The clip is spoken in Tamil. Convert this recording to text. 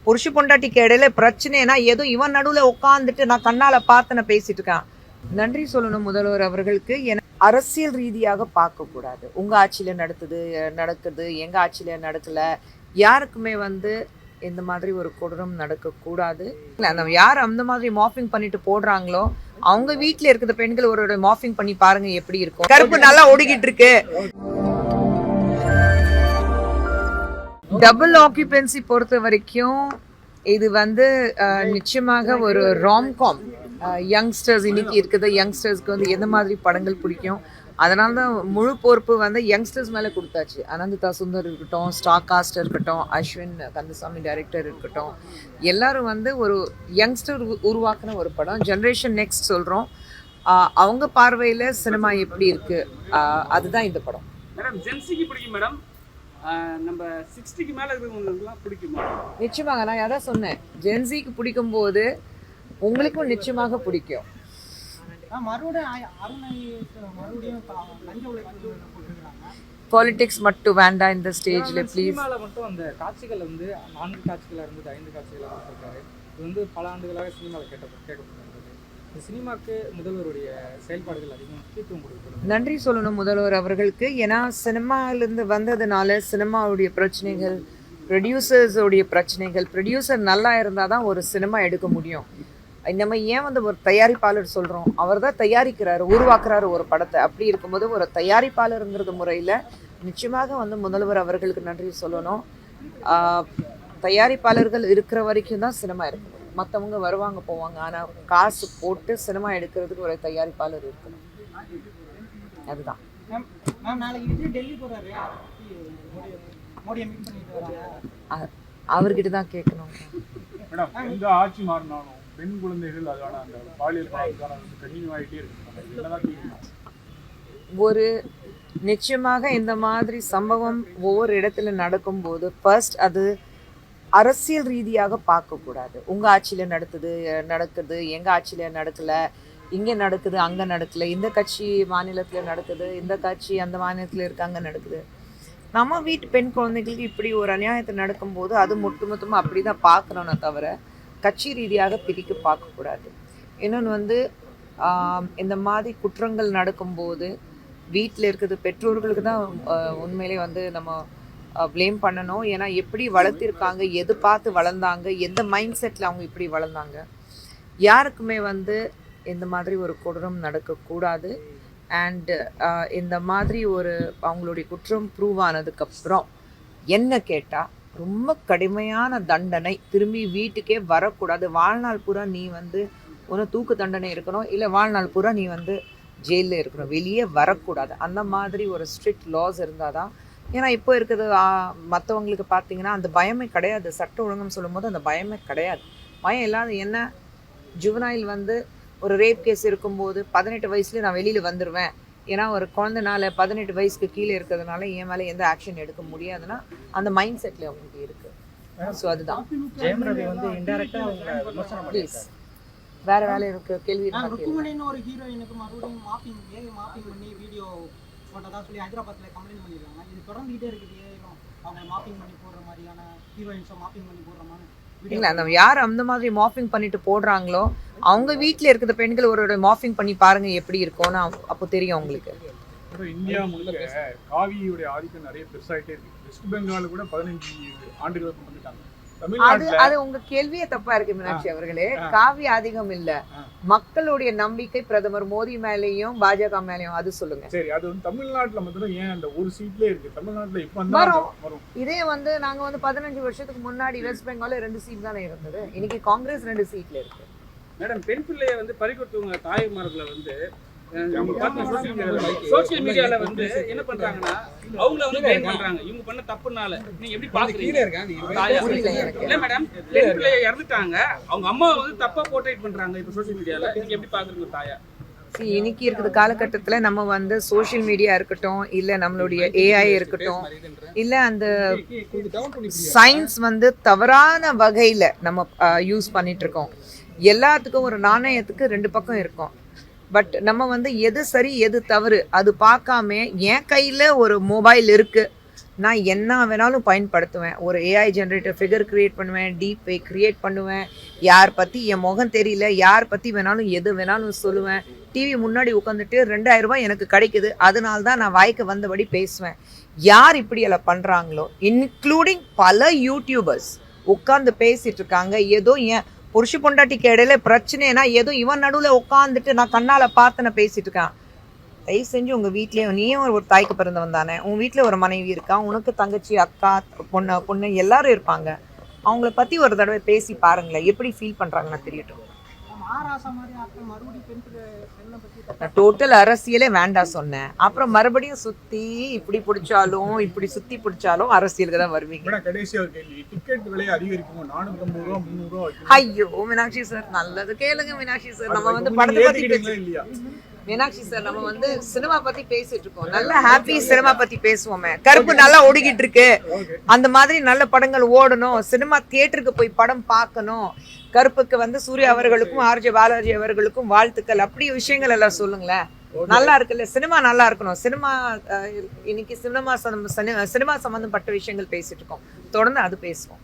புருஷ பொண்டாட்டிக்கு இடையில பிரச்சனைனா ஏதோ இவன் நடுவில் உட்காந்துட்டு நான் கண்ணால் பார்த்து பேசிட்டு இருக்கேன். நன்றி சொல்லணும் முதல்வர் அவர்களுக்கு. அரசியல் ரீதியாக பார்க்கக்கூடாது. உங்கள் ஆட்சியில் நடக்குது எங்கள் ஆட்சியில் நடக்கலை. யாருக்குமே இந்த மாதிரி ஒரு கொடூரம் நடக்கக்கூடாது. யார் அந்த மாதிரி மாஃபிங் பண்ணிட்டு போடுறாங்களோ அவங்க வீட்டில் இருக்கிற பெண்கள் ஒரு மாஃபிங் பண்ணி பாருங்க எப்படி இருக்கும். கருப்பு நல்லா ஓடிக்கிட்டு இருக்கு. டபுள் ஆக்குபென்சி பொறுத்த வரைக்கும் இது நிச்சயமாக ஒரு ராம்காம். யங்ஸ்டர்ஸ் இன்னைக்கு இருக்குது, யங்ஸ்டர்ஸ்க்கு எந்த மாதிரி படங்கள் பிடிக்கும், அதனால தான் முழு பொறுப்பு யங்ஸ்டர்ஸ் மேலே கொடுத்தாச்சு. அனந்திதா சுந்தர் இருக்கட்டும், ஸ்டார் காஸ்டர் இருக்கட்டும், அஸ்வின் கந்தசாமி டைரக்டர் இருக்கட்டும், எல்லாரும் ஒரு யங்ஸ்டர் உருவாக்குன ஒரு படம். ஜென்ரேஷன் நெக்ஸ்ட் சொல்கிறோம். அவங்க பார்வையில் சினிமா எப்படி இருக்குது, அதுதான் இந்த படம். மேடம் ஜென்சிக்கு பிடிக்கும் மேடம், நம்ம 60க்கு மேலே இருக்கிறவங்களுக்குலாம் பிடிக்குமா? நிச்சயமாக. நான் அதான் சொன்னேன், ஜென்சிக்கு பிடிக்கும் போது உங்களுக்கும் நிச்சயமாக பிடிக்கும். பாலிடிக்ஸ் மட்டும் வேண்டாம் இந்த ஸ்டேஜில் ப்ளீஸ். சினிமாவில் மட்டும் அந்த காட்சிகள் 4 காட்சிகளாக இருந்தது, 5 காட்சிகளாக இருக்காரு. இது பல ஆண்டுகளாக சினிமாவில் கேட்கப்பட்டிருந்தது. இந்த சினிமாவுக்கு முதல்வருடைய செயல்பாடுகள் அதிகம் முக்கியத்துவம் கொடுக்கணும். நன்றி சொல்லணும் முதல்வர் அவர்களுக்கு. ஏன்னா சினிமாவிலேருந்து வந்ததுனால சினிமாவுடைய பிரச்சனைகள், ப்ரொடியூசர்ஸோடைய பிரச்சனைகள், ப்ரொடியூசர் நல்லா இருந்தால் தான் ஒரு சினிமா எடுக்க முடியும். நம்ம ஏன் ஒரு தயாரிப்பாளர் சொல்கிறோம், அவர் தான் தயாரிக்கிறாரு, உருவாக்குறாரு ஒரு படத்தை. அப்படி இருக்கும்போது ஒரு தயாரிப்பாளருங்கிறது முறையில் நிச்சயமாக முதல்வர் அவர்களுக்கு நன்றி சொல்லணும். தயாரிப்பாளர்கள் இருக்கிற வரைக்கும் தான் சினிமா இருக்கணும். மற்றவங்க வருவாங்க போவாங்க, ஆனால் காசு போட்டு சினிமா எடுக்கிறதுக்கு ஒரு தயாரிப்பாளர் இருக்கணும். அதுதான். அவர்கிட்ட தான் கேட்கணும். எந்த ஆட்சி மாறினாலும் பெண் குழந்தைகள் அதான அந்த பாலியல் கண்டினியூ ஆகிட்டே இருக்கு. ஒரு நிச்சயமாக இந்த மாதிரி சம்பவம் ஒவ்வொரு இடத்துல நடக்கும்போது ஃபர்ஸ்ட் அது அரசியல் ரீதியாக பார்க்கக்கூடாது. உங்கள் ஆட்சியில் நடக்குது எங்கள் ஆட்சியில் நடக்கலை, இங்கே நடக்குது அங்கே நடக்கலை, இந்த கட்சி மாநிலத்தில் நடக்குது, இந்த கட்சி அந்த மாநிலத்தில் இருக்காங்க நடக்குது. நம்ம வீட்டு பெண் குழந்தைகளுக்கு இப்படி ஒரு அநியாயத்தை நடக்கும்போது அது மொத்தமாக அப்படி தான் பார்க்குறோன்னு தவிர கட்சி ரீதியாக பிரிக்க பார்க்கக்கூடாது. இன்னொன்று இந்த மாதிரி குற்றங்கள் நடக்கும்போது வீட்டில் இருக்கிறது பெற்றோர்களுக்கு தான் உண்மையிலே நம்ம ப்ளேம் பண்ணணும். ஏன்னா எப்படி வளர்த்திருக்காங்க, எது பார்த்து வளர்ந்தாங்க, எந்த மைண்ட் செட்டில் அவங்க இப்படி வளர்ந்தாங்க. யாருக்குமே இந்த மாதிரி ஒரு கொடூரம் நடக்கக்கூடாது. அண்டு இந்த மாதிரி ஒரு அவங்களுடைய குற்றம் ப்ரூவ் ஆனதுக்கப்புறம் என்ன கேட்டால் ரொம்ப கடுமையான தண்டனை, திரும்பி வீட்டுக்கே வரக்கூடாது. வாழ்நாள் பூரா நீ ஒன்று தூக்கு தண்டனை இருக்கணும், இல்லை வாழ்நாள் பூரா நீ ஜெயிலில் இருக்கணும், வெளியே வரக்கூடாது. அந்த மாதிரி ஒரு ஸ்ட்ரிக்ட் லாஸ் இருந்தால் தான். ஏன்னா இப்போ இருக்கிறது மற்றவங்களுக்கு பார்த்தீங்கன்னா அந்த பயமே கிடையாது. சட்ட ஒழுங்குன்னு சொல்லும்போது அந்த பயமே கிடையாது. பயம் இல்லாத என்ன, ஜுவனைல் ஒரு ரேப் கேஸ் இருக்கும்போது 18 வயசுலேயே நான் வெளியில் வந்துடுவேன், ஏன்னா ஒரு குழந்தைனால 18 வயசுக்கு கீழே இருக்கிறதுனால என் மேலே எந்த ஆக்ஷன் எடுக்க முடியாதுன்னா அந்த மைண்ட் செட்டில் அவங்களுக்கு இருக்குது. ஸோ அதுதான். ப்ளீஸ் வேறு வேலை இருக்கு கேள்வி. ஒரு ஹீரோயினுக்கு மறுபடியும் மாப்பிங் பண்ணி வீடியோ போட்டதா சொல்லி ஹைதராபாத்தில் கம்ப்ளைண்ட் பண்ணியிருக்காங்க. இது தொடர்ந்துகிட்டே இருக்குது. அவங்க மாப்பிங் பண்ணி போடுற மாதிரியான ஹீரோயின்ஸை மாப்பிங் பண்ணி போடுற மாதிரி இல்லை, யார் அந்த மாதிரி மாஃபிங் பண்ணிட்டு போடுறாங்களோ அவங்க வீட்டில் இருக்கிற பெண்கள் ஒரு மாஃபிங் பண்ணி பாருங்க எப்படி இருக்கும்னு அப்போ தெரியும் அவங்களுக்கு. இந்தியா முழுக்க காவியோட ஆதிக்கம் நிறைய பெருசாகிட்டே இருக்கு. வெஸ்ட் பெங்கால் கூட 15 ஆண்டுகளுக்கு வந்துட்டாங்க. அது உங்க கேள்வியே தப்பா இருக்கு மீனாட்சி அவர்களே. காவி அதிகம் இல்ல, மக்களுடைய நம்பிக்கை பிரதமர் மோடி மேலேயும் பாஜக மேலேயும். அது சொல்லுங்க. சரி, அது தமிழ்நாட்டுல மட்டும் ஏன் அந்த ஒரு சீட்லயே இருக்கு? தமிழ்நாட்டுல இப்ப வரும். இதே நாங்க 15 வருஷத்துக்கு முன்னாடி வெஸ்ட் பெங்கால்ல 2 சீட் தானே இருந்தது. இன்னைக்கு காங்கிரஸ் 2 சீட்ல இருக்கு. மேடம் பெண் பிள்ளைய பறிகொடுத்தவங்க தாய்மார்களை சோசியல் மீடியால என்ன பண்றாங்கன்னா அவங்கள கைட் பண்றாங்க. இவங்க பண்ண தப்புனால நீங்க எப்படி பாக்குறீங்க? இல்ல மேடம், பெண் பிள்ளைய இறந்துட்டாங்க, அவங்க அம்மா தப்பா போர்ட்ரேட் பண்றாங்க இப்ப சோசியல் மீடியால. நீங்க எப்படி பாக்குறீங்க தாயா? இன்னைக்கு இருக்கிற காலகட்டத்தில் நம்ம சோஷியல் மீடியா இருக்கட்டும், இல்லை நம்மளுடைய ஏஐ இருக்கட்டும், இல்லை அந்த சயின்ஸ் தவறான வகையில் நம்ம யூஸ் பண்ணிட்டு இருக்கோம். எல்லாத்துக்கும் ஒரு நாணயத்துக்கு 2 பக்கம் இருக்கும். பட் நம்ம எது சரி எது தவறு அது பார்க்காம என் கையில் ஒரு மொபைல் இருக்குது, நான் என்ன வேணாலும் பயன்படுத்துவேன். ஒரு ஏஐ ஜென்ரேட்டர் ஃபிகர் கிரியேட் பண்ணுவேன், டீப் ஃபேக் கிரியேட் பண்ணுவேன், யார் பற்றி என் முகம் தெரியல, யார் பற்றி வேணாலும் எது வேணாலும் சொல்லுவேன். டிவி முன்னாடி உட்காந்துட்டு 2000 ரூபாய் எனக்கு கிடைக்குது, அதனால தான் நான் வாய்க்கு வந்தபடி பேசுவேன். யார் இப்படி எல்லாம் பண்ணுறாங்களோ, இன்க்ளூடிங் பல யூடியூபர்ஸ் உட்காந்து பேசிட்டு இருக்காங்க. ஏதோ என் புருஷ பொண்டாட்டிக்கு இடையில பிரச்சனைனா ஏதோ இவன் நடுவில் உட்காந்துட்டு நான் கண்ணால் பார்த்து பேசிட்டு இருக்கேன். தயவு செஞ்சு உங்கள் வீட்லேயும் நீயும் ஒரு தாய்க்கு பிறந்தவன் தானே, உன் வீட்டில் ஒரு மனைவி இருக்கா, உனக்கு தங்கச்சி அக்கா பொண்ணு எல்லாரும் இருப்பாங்க. அவங்கள பற்றி ஒரு தடவை பேசி பாருங்களேன், எப்படி ஃபீல் பண்ணுறாங்கன்னு தெரியட்டும். நான் டோட்டல் அரசியலே வேண்டாம் சொன்னேன். அப்புறம் மறுபடியும் சுற்றி இப்படி பிடிச்சாலும் இப்படி சுற்றி பிடிச்சாலும் அரசியலுக்கு தான் வருவீங்க. கடைசியாக ஒரு கேள்வி, டிக்கெட் விலை அதிகரிக்குமோ? 450 ரூபா 300 ரூபா. ஐயோ மீனாட்சி சார், நல்லது கேளுங்க மீனாட்சி சார். நம்ம வந்து படத்தை பற்றி இல்லையா மீனாட்சி சார், நம்ம வந்து சினிமா பத்தி பேசிட்டு இருக்கோம். நல்ல ஹாப்பி சினிமா பத்தி பேசுவோமே. கருப்பு நல்லா ஓடிக்கிட்டு இருக்கு, அந்த மாதிரி நல்ல படங்கள் ஓடணும், சினிமா தியேட்டருக்கு போய் படம் பார்க்கணும். கருப்புக்கு வந்து சூர்யா அவர்களுக்கும் ஆர்ஜே பாலாஜி அவர்களுக்கும் வாழ்த்துக்கள், அப்படி விஷயங்கள் எல்லாம் சொல்லுங்களேன். நல்லா இருக்குல்ல, சினிமா நல்லா இருக்கணும். சினிமா இன்னைக்கு சினிமா சம்பந்தப்பட்ட விஷயங்கள் பேசிட்டு இருக்கோம். தொடர்ந்து அது பேசுவோம்.